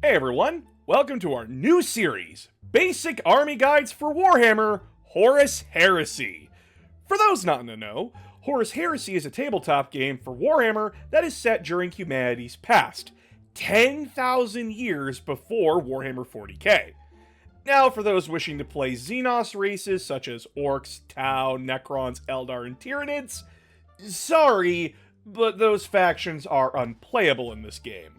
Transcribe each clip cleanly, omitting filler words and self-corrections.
Hey everyone, welcome to our new series, Basic Army Guides for Warhammer, Horus Heresy. For those not in the know, Horus Heresy is a tabletop game for Warhammer that is set during humanity's past, 10,000 years before Warhammer 40k. Now, for those wishing to play Xenos races such as Orcs, Tau, Necrons, Eldar, and Tyranids, sorry, but those factions are unplayable in this game.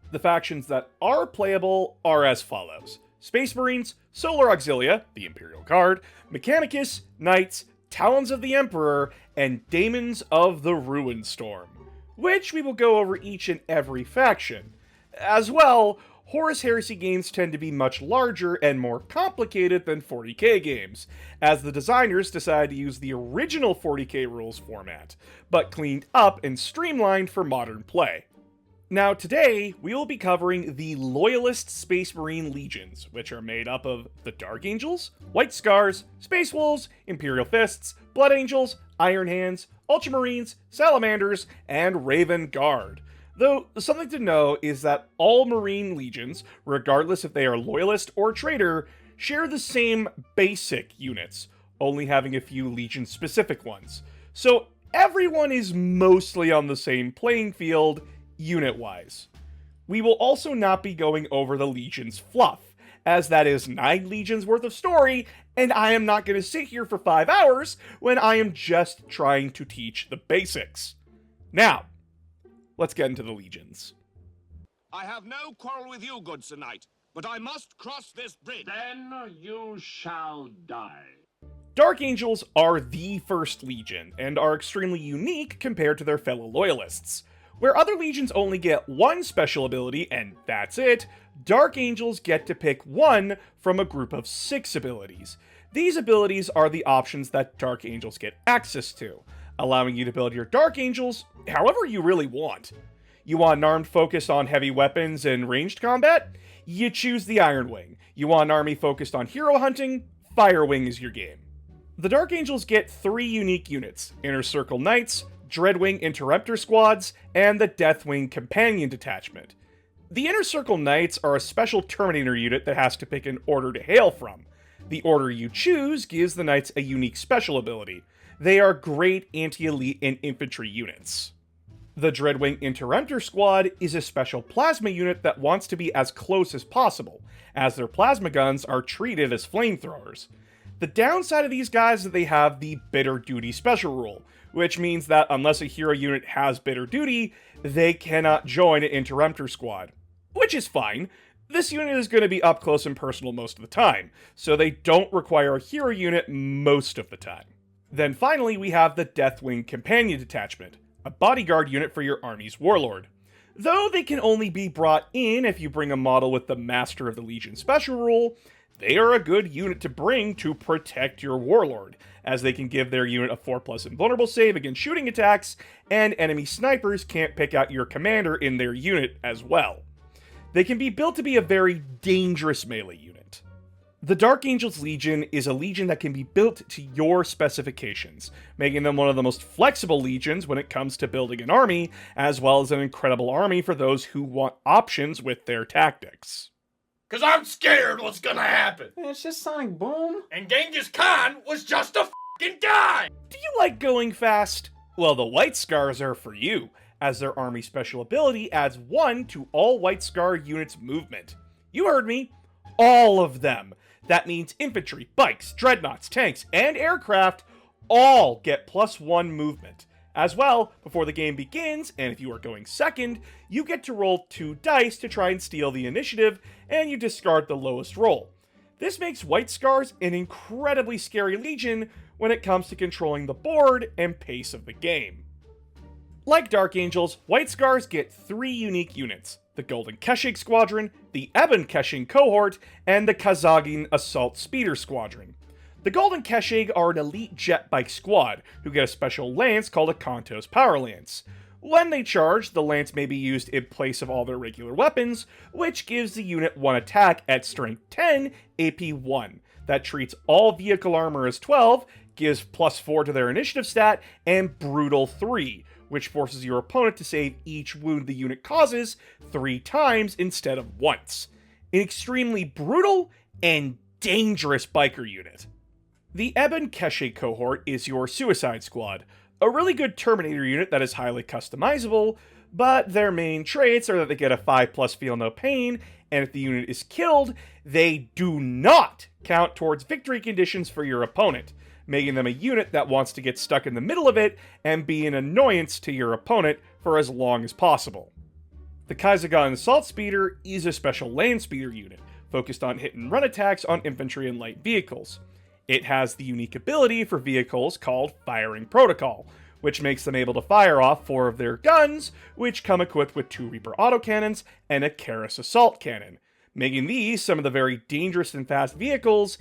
The factions that are playable are as follows: Space Marines, Solar Auxilia, the Imperial Guard, Mechanicus, Knights, Talons of the Emperor, and Daemons of the Ruin Storm, which we will go over each and every faction. As well, Horus Heresy games tend to be much larger and more complicated than 40k games, as the designers decided to use the original 40k rules format, but cleaned up and streamlined for modern play. Now today, we will be covering the Loyalist Space Marine Legions, which are made up of the Dark Angels, White Scars, Space Wolves, Imperial Fists, Blood Angels, Iron Hands, Ultramarines, Salamanders, and Ravengard. Though, something to know is that all Marine Legions, regardless if they are Loyalist or Traitor, share the same basic units, only having a few Legion-specific ones. So everyone is mostly on the same playing field, unit-wise. We will also not be going over the Legion's fluff, as that is 9 Legions worth of story, and I am not going to sit here for 5 hours when I am just trying to teach the basics. Now, let's get into the Legions. I have no quarrel with you, good Sir Knight, but I must cross this bridge. Then you shall die. Dark Angels are the first Legion, and are extremely unique compared to their fellow Loyalists. Where other Legions only get one special ability, and that's it, Dark Angels get to pick one from a group of 6 abilities. These abilities are the options that Dark Angels get access to, allowing you to build your Dark Angels however you really want. You want an armed focus on heavy weapons and ranged combat? You choose the Iron Wing. You want an army focused on hero hunting? Fire Wing is your game. The Dark Angels get 3 unique units: Inner Circle Knights, Dreadwing Interrupter Squads, and the Deathwing Companion Detachment. The Inner Circle Knights are a special Terminator unit that has to pick an order to hail from. The order you choose gives the Knights a unique special ability. They are great anti-elite and infantry units. The Dreadwing Interrupter Squad is a special plasma unit that wants to be as close as possible, as their plasma guns are treated as flamethrowers. The downside of these guys is that they have the Bitter Duty special rule, which means that unless a hero unit has Bitter Duty, they cannot join an Interrupter Squad. Which is fine. This unit is going to be up close and personal most of the time, so they don't require a hero unit most of the time. Then finally, we have the Deathwing Companion Detachment, a bodyguard unit for your army's warlord. Though they can only be brought in if you bring a model with the Master of the Legion special rule, they are a good unit to bring to protect your warlord, as they can give their unit a 4+ invulnerable save against shooting attacks, and enemy snipers can't pick out your commander in their unit as well. They can be built to be a very dangerous melee unit. The Dark Angels Legion is a legion that can be built to your specifications, making them one of the most flexible legions when it comes to building an army, as well as an incredible army for those who want options with their tactics. Cause I'm scared what's gonna happen. Man, it's just Sonic Boom. And Genghis Khan was just a fucking guy! Do you like going fast? Well, the White Scars are for you, as their army special ability adds 1 to all White Scar units' movement. You heard me. All of them. That means infantry, bikes, dreadnoughts, tanks, and aircraft all get +1 movement. As well, before the game begins, and if you are going second, you get to roll 2 dice to try and steal the initiative, and you discard the lowest roll. This makes White Scars an incredibly scary legion when it comes to controlling the board and pace of the game. Like Dark Angels, White Scars get 3 unique units: the Golden Keshig Squadron, the Ebon Keshig Cohort, and the Kazagin Assault Speeder Squadron. The Golden Keshig are an elite jet bike squad, who get a special lance called a Kantos Power Lance. When they charge, the lance may be used in place of all their regular weapons, which gives the unit 1 attack at Strength 10, AP 1. That treats all vehicle armor as 12, gives +4 to their initiative stat, and Brutal 3, which forces your opponent to save each wound the unit causes 3 times instead of once. An extremely brutal and dangerous biker unit. The Eben Keshe cohort is your Suicide Squad, a really good Terminator unit that is highly customizable, but their main traits are that they get a 5+ feel no pain, and if the unit is killed, they do not count towards victory conditions for your opponent, making them a unit that wants to get stuck in the middle of it and be an annoyance to your opponent for as long as possible. The Kaizagan Assault Speeder is a special land speeder unit, focused on hit and run attacks on infantry and light vehicles. It has the unique ability for vehicles called Firing Protocol, which makes them able to fire off 4 of their guns, which come equipped with 2 Reaper autocannons and a Karis assault cannon, making these some of the very dangerous and fast vehicles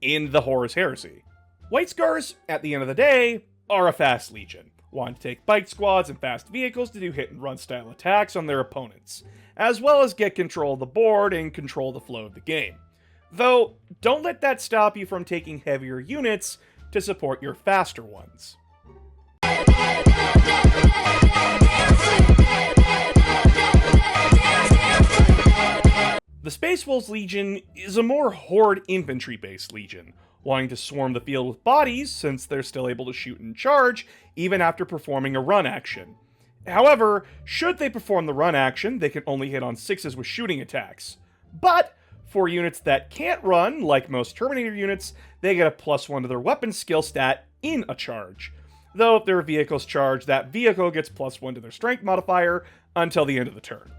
in the Horus Heresy. White Scars, at the end of the day, are a fast legion, wanting to take bike squads and fast vehicles to do hit and run style attacks on their opponents, as well as get control of the board and control the flow of the game. Though, don't let that stop you from taking heavier units to support your faster ones. The Space Wolves Legion is a more horde infantry-based legion, wanting to swarm the field with bodies since they're still able to shoot and charge even after performing a run action. However, should they perform the run action, they can only hit on 6s with shooting attacks. But for units that can't run, like most Terminator units, they get a +1 to their weapon skill stat in a charge. Though if their vehicle's charged, that vehicle gets +1 to their strength modifier until the end of the turn.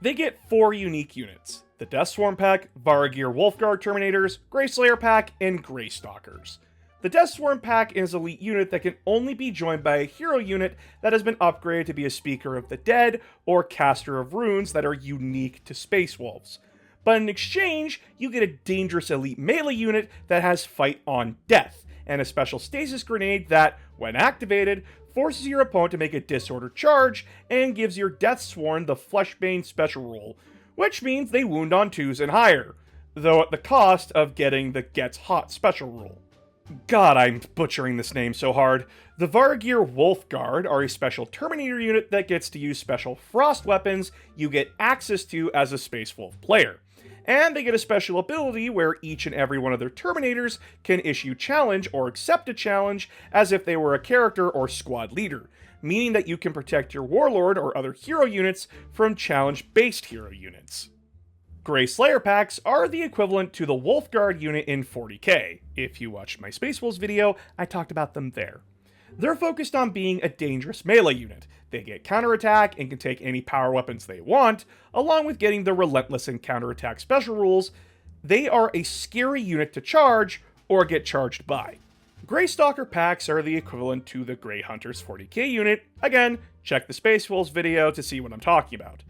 They get 4 unique units: the Death Swarm pack, Varagir Wolfguard Terminators, Greyslayer pack, and Greystalkers. The Death Swarm pack is an elite unit that can only be joined by a hero unit that has been upgraded to be a Speaker of the Dead or Caster of Runes that are unique to Space Wolves. But in exchange, you get a dangerous elite melee unit that has Fight on Death, and a special stasis grenade that, when activated, forces your opponent to make a disorder charge and gives your Death Sworn the Fleshbane special rule, which means they wound on 2s and higher, though at the cost of getting the Gets Hot special rule. God, I'm butchering this name so hard. The Varagir Wolfguard are a special Terminator unit that gets to use special frost weapons you get access to as a Space Wolf player. And they get a special ability where each and every one of their Terminators can issue challenge or accept a challenge as if they were a character or squad leader, meaning that you can protect your Warlord or other hero units from challenge-based hero units. Grey Slayer packs are the equivalent to the Wolfguard unit in 40k. If you watched my Space Wolves video, I talked about them there. They're focused on being a dangerous melee unit. They get counterattack and can take any power weapons they want, along with getting the relentless and counterattack special rules. They are a scary unit to charge or get charged by. Greystalker packs are the equivalent to the Grey Hunters 40k unit. Again, check the Space Wolves video to see what I'm talking about.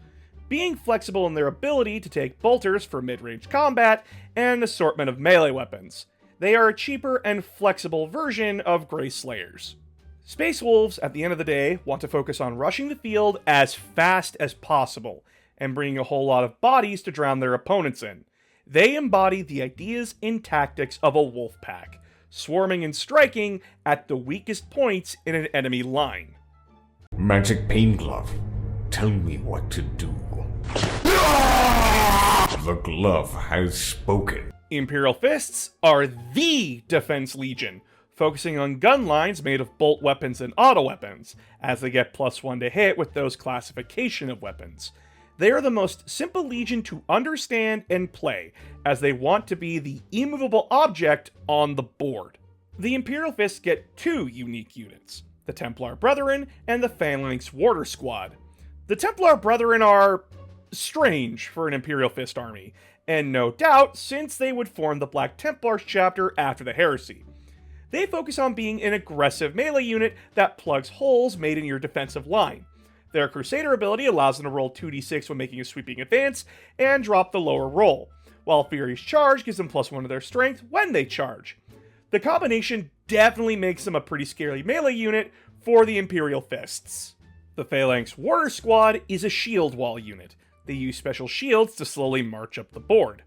Being flexible in their ability to take bolters for mid-range combat and an assortment of melee weapons. They are a cheaper and flexible version of Grey Slayers. Space Wolves, at the end of the day, want to focus on rushing the field as fast as possible, and bringing a whole lot of bodies to drown their opponents in. They embody the ideas and tactics of a wolf pack, swarming and striking at the weakest points in an enemy line. Magic Pain Glove, tell me what to do. The glove has spoken. Imperial Fists are the Defense Legion, focusing on gun lines made of bolt weapons and auto weapons, as they get +1 to hit with those classification of weapons. They are the most simple legion to understand and play, as they want to be the immovable object on the board. The Imperial Fists get 2 unique units, the Templar Brethren and the Phalanx Warder Squad. The Templar Brethren are strange for an Imperial Fist army, and no doubt since they would form the Black Templars chapter after the Heresy. They focus on being an aggressive melee unit that plugs holes made in your defensive line. Their Crusader ability allows them to roll 2d6 when making a sweeping advance, and drop the lower roll, while Fury's Charge gives them +1 to their strength when they charge. The combination definitely makes them a pretty scary melee unit for the Imperial Fists. The Phalanx Warder Squad is a shield wall unit. They use special shields to slowly march up the board.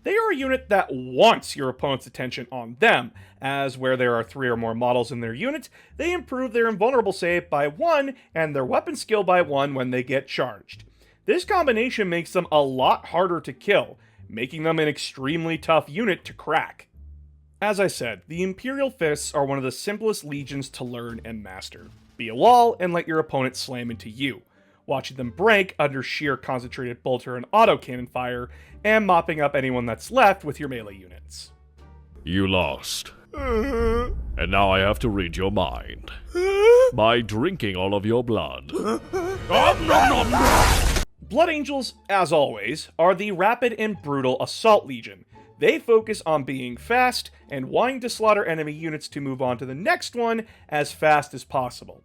They are a unit that wants your opponent's attention on them, as where there are 3 or more models in their unit, they improve their invulnerable save by 1 and their weapon skill by 1 when they get charged. This combination makes them a lot harder to kill, making them an extremely tough unit to crack. As I said, the Imperial Fists are one of the simplest legions to learn and master. Be a wall and let your opponent slam into you, watching them break under sheer concentrated bolter and autocannon fire, and mopping up anyone that's left with your melee units. You lost. And now I have to read your mind. By drinking all of your blood. Blood Angels, as always, are the rapid and brutal Assault Legion. They focus on being fast and wanting to slaughter enemy units to move on to the next one as fast as possible.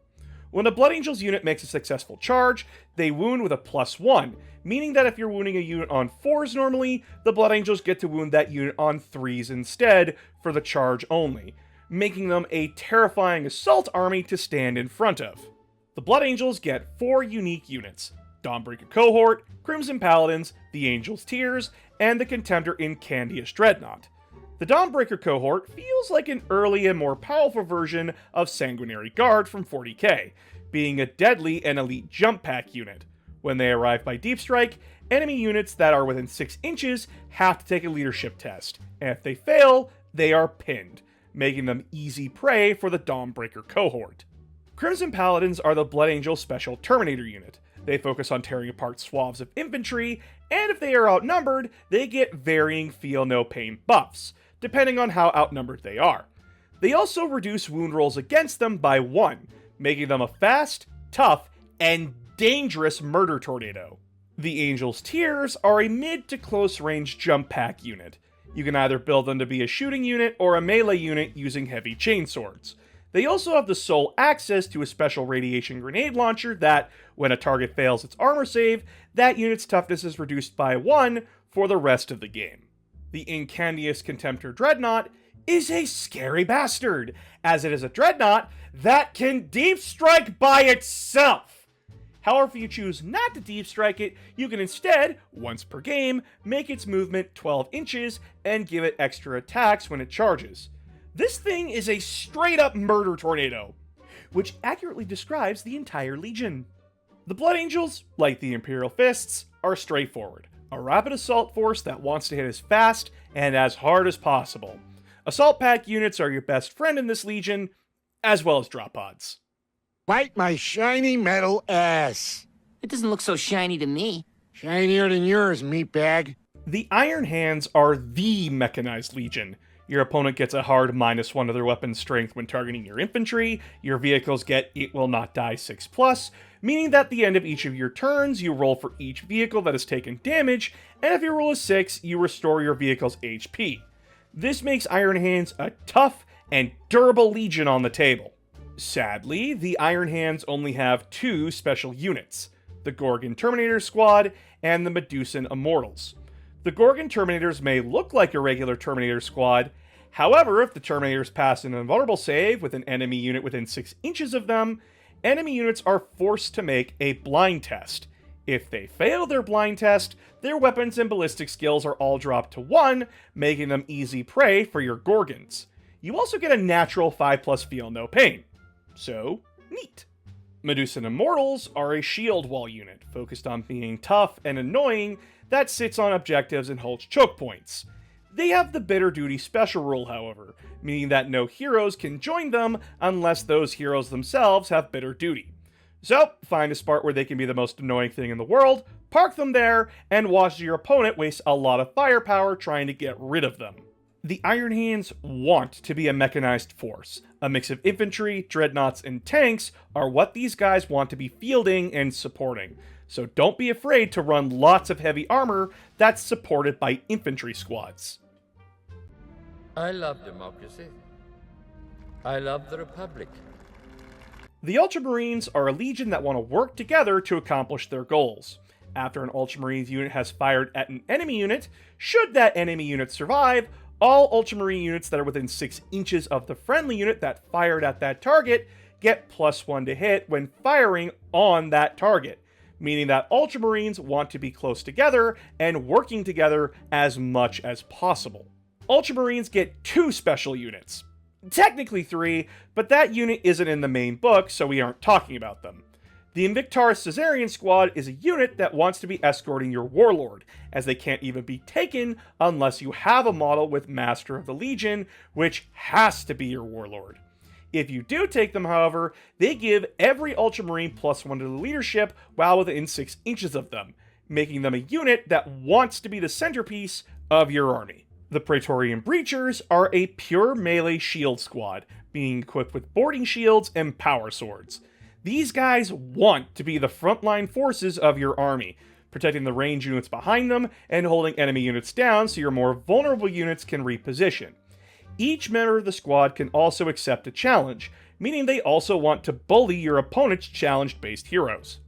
When a Blood Angels unit makes a successful charge, they wound with a +1, meaning that if you're wounding a unit on 4s normally, the Blood Angels get to wound that unit on 3s instead for the charge only, making them a terrifying assault army to stand in front of. The Blood Angels get 4 unique units: Dawnbreaker Cohort, Crimson Paladins, the Angel's Tears, and the Contemptor Incandius Dreadnought. The Dawnbreaker Cohort feels like an early and more powerful version of Sanguinary Guard from 40k, being a deadly and elite jump pack unit. When they arrive by Deep Strike, enemy units that are within 6 inches have to take a leadership test, and if they fail, they are pinned, making them easy prey for the Dawnbreaker Cohort. Crimson Paladins are the Blood Angel Special Terminator unit. They focus on tearing apart swaths of infantry, and if they are outnumbered, they get varying feel no pain buffs, depending on how outnumbered they are. They also reduce wound rolls against them by 1, making them a fast, tough, and dangerous murder tornado. The Angel's Tears are a mid to close range jump pack unit. You can either build them to be a shooting unit or a melee unit using heavy chainswords. They also have the sole access to a special radiation grenade launcher that, when a target fails its armor save, that unit's toughness is reduced by 1 for the rest of the game. The Incandius Contemptor Dreadnought is a scary bastard, as it is a dreadnought that can deep strike by itself. However, if you choose not to deep strike it, you can instead, once per game, make its movement 12 inches and give it extra attacks when it charges. This thing is a straight up murder tornado, which accurately describes the entire Legion. The Blood Angels, like the Imperial Fists, are straightforward. A rapid assault force that wants to hit as fast and as hard as possible. Assault pack units are your best friend in this Legion, as well as drop pods. Bite my shiny metal ass. It doesn't look so shiny to me. Shinier than yours, meatbag. The Iron Hands are the mechanized Legion. Your opponent gets a hard -1 to their weapon strength when targeting your infantry, your vehicles get It Will Not Die 6+, meaning that at the end of each of your turns, you roll for each vehicle that has taken damage, and if your roll is 6, you restore your vehicle's HP. This makes Iron Hands a tough and durable Legion on the table. Sadly, the Iron Hands only have 2 special units, the Gorgon Terminator Squad and the Medusan Immortals. The Gorgon Terminators may look like a regular Terminator squad, however, if the Terminators pass an invulnerable save with an enemy unit within 6 inches of them, enemy units are forced to make a blind test. If they fail their blind test, their weapons and ballistic skills are all dropped to 1, making them easy prey for your Gorgons. You also get a natural 5+ feel no pain. So, neat. Medusan Immortals are a shield wall unit, focused on being tough and annoying, that sits on objectives and holds choke points. They have the Bitter Duty special rule, however, meaning that no heroes can join them unless those heroes themselves have Bitter Duty. So, find a spot where they can be the most annoying thing in the world, park them there, and watch your opponent waste a lot of firepower trying to get rid of them. The Iron Hands want to be a mechanized force. A mix of infantry, dreadnoughts, and tanks are what these guys want to be fielding and supporting. So don't be afraid to run lots of heavy armor that's supported by infantry squads. I love democracy. I love the Republic. The Ultramarines are a legion that want to work together to accomplish their goals. After an Ultramarines unit has fired at an enemy unit, should that enemy unit survive, all Ultramarine units that are within 6 inches of the friendly unit that fired at that target get +1 to hit when firing on that target, meaning that Ultramarines want to be close together and working together as much as possible. Ultramarines get 2 special units. Technically 3, but that unit isn't in the main book, so we aren't talking about them. The Invictaris Caesarian Squad is a unit that wants to be escorting your warlord, as they can't even be taken unless you have a model with Master of the Legion, which has to be your warlord. If you do take them, however, they give every Ultramarine +1 to the leadership while within 6 inches of them, making them a unit that wants to be the centerpiece of your army. The Praetorian Breachers are a pure melee shield squad, being equipped with boarding shields and power swords. These guys want to be the frontline forces of your army, protecting the range units behind them and holding enemy units down so your more vulnerable units can reposition. Each member of the squad can also accept a challenge, meaning they also want to bully your opponent's challenge-based heroes.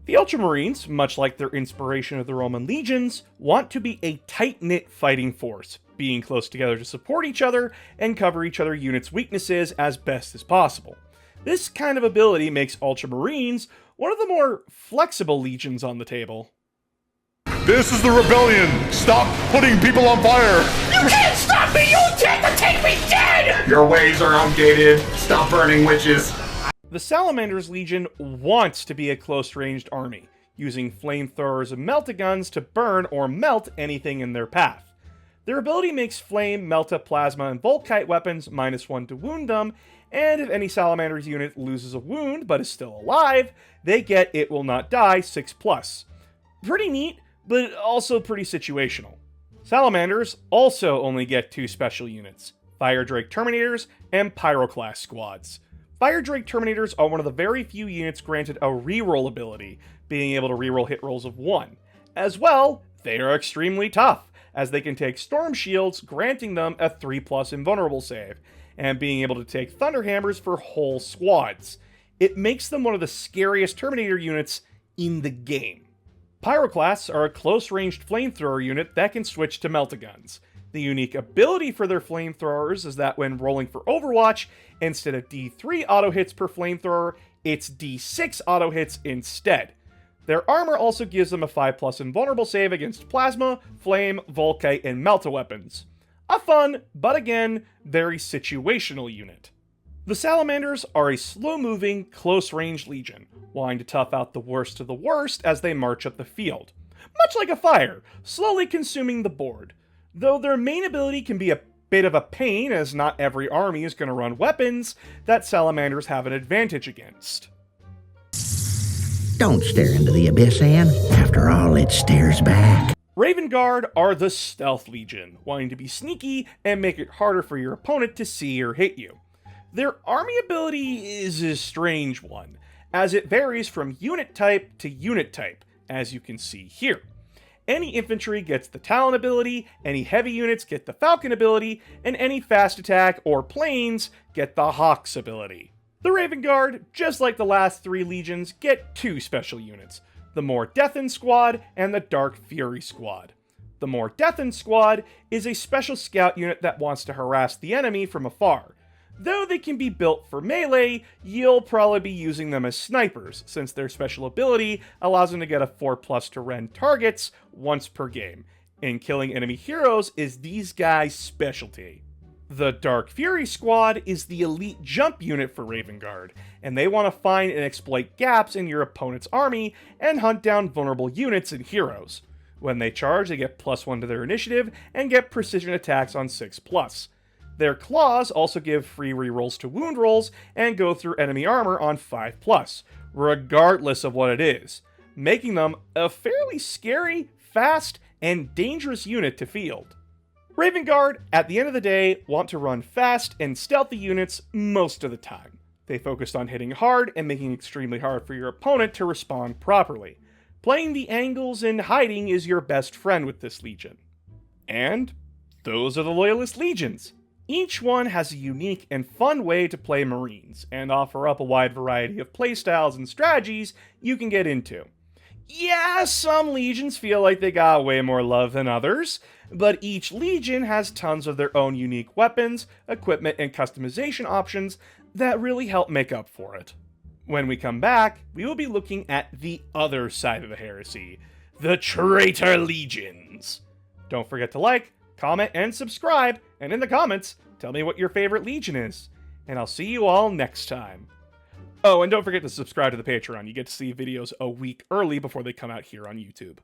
The Ultramarines, much like their inspiration of the Roman legions, want to be a tight-knit fighting force, being close together to support each other and cover each other's units' weaknesses as best as possible. This kind of ability makes Ultramarines one of the more flexible legions on the table. This is the rebellion! Stop putting people on fire! You can't stop me! You intend to take me dead! Your ways are outdated. Stop burning witches. The Salamander's Legion wants to be a close-ranged army, using flamethrowers and meltaguns to burn or melt anything in their path. Their ability makes flame, melta, plasma, and volkite weapons -1 to wound them, and if any Salamander's unit loses a wound but is still alive, they get It Will Not Die 6+. Pretty neat, but also pretty situational. Salamanders also only get 2 special units, Fire Drake Terminators and Pyroclast squads. Fire Drake Terminators are one of the very few units granted a reroll ability, being able to reroll hit rolls of 1. As well, they are extremely tough, as they can take Storm Shields, granting them a 3+ invulnerable save, and being able to take Thunderhammers for whole squads. It makes them one of the scariest Terminator units in the game. Pyroclasts are a close-ranged flamethrower unit that can switch to meltaguns. The unique ability for their flamethrowers is that when rolling for Overwatch, instead of D3 auto hits per flamethrower, it's D6 auto hits instead. Their armor also gives them a 5+ invulnerable save against plasma, flame, volkite, and melta weapons. A fun, but again, very situational unit. The Salamanders are a slow-moving, close-range legion, wanting to tough out the worst of the worst as they march up the field. Much like a fire, slowly consuming the board. Though their main ability can be a bit of a pain, as not every army is going to run weapons that Salamanders have an advantage against. Don't stare into the abyss, Anne. After all, it stares back. Ravengard are the Stealth Legion, wanting to be sneaky and make it harder for your opponent to see or hit you. Their army ability is a strange one, as it varies from unit type to unit type, as you can see here. Any infantry gets the Talon ability, any heavy units get the Falcon ability, and any fast attack or planes get the Hawks ability. The Ravengard, just like the last 3 legions, get 2 special units, the More Deathened Squad and the Dark Fury Squad. The More Deathened Squad is a special scout unit that wants to harass the enemy from afar. Though they can be built for melee, you'll probably be using them as snipers, since their special ability allows them to get a 4+ to rend targets once per game, and killing enemy heroes is these guys' specialty. The Dark Fury Squad is the elite jump unit for Ravengard, and they want to find and exploit gaps in your opponent's army and hunt down vulnerable units and heroes. When they charge, they get +1 to their initiative and get precision attacks on 6+. Their claws also give free rerolls to wound rolls and go through enemy armor on 5+, regardless of what it is, making them a fairly scary, fast, and dangerous unit to field. Ravengard, at the end of the day, want to run fast and stealthy units most of the time. They focus on hitting hard and making it extremely hard for your opponent to respond properly. Playing the angles and hiding is your best friend with this legion. And those are the Loyalist legions. Each one has a unique and fun way to play Marines, and offer up a wide variety of playstyles and strategies you can get into. Yeah, some legions feel like they got way more love than others, but each legion has tons of their own unique weapons, equipment, and customization options that really help make up for it. When we come back, we will be looking at the other side of the heresy, the Traitor Legions. Don't forget to like, comment, and subscribe, and in the comments, tell me what your favorite legion is. And I'll see you all next time. Oh, and don't forget to subscribe to the Patreon. You get to see videos a week early before they come out here on YouTube.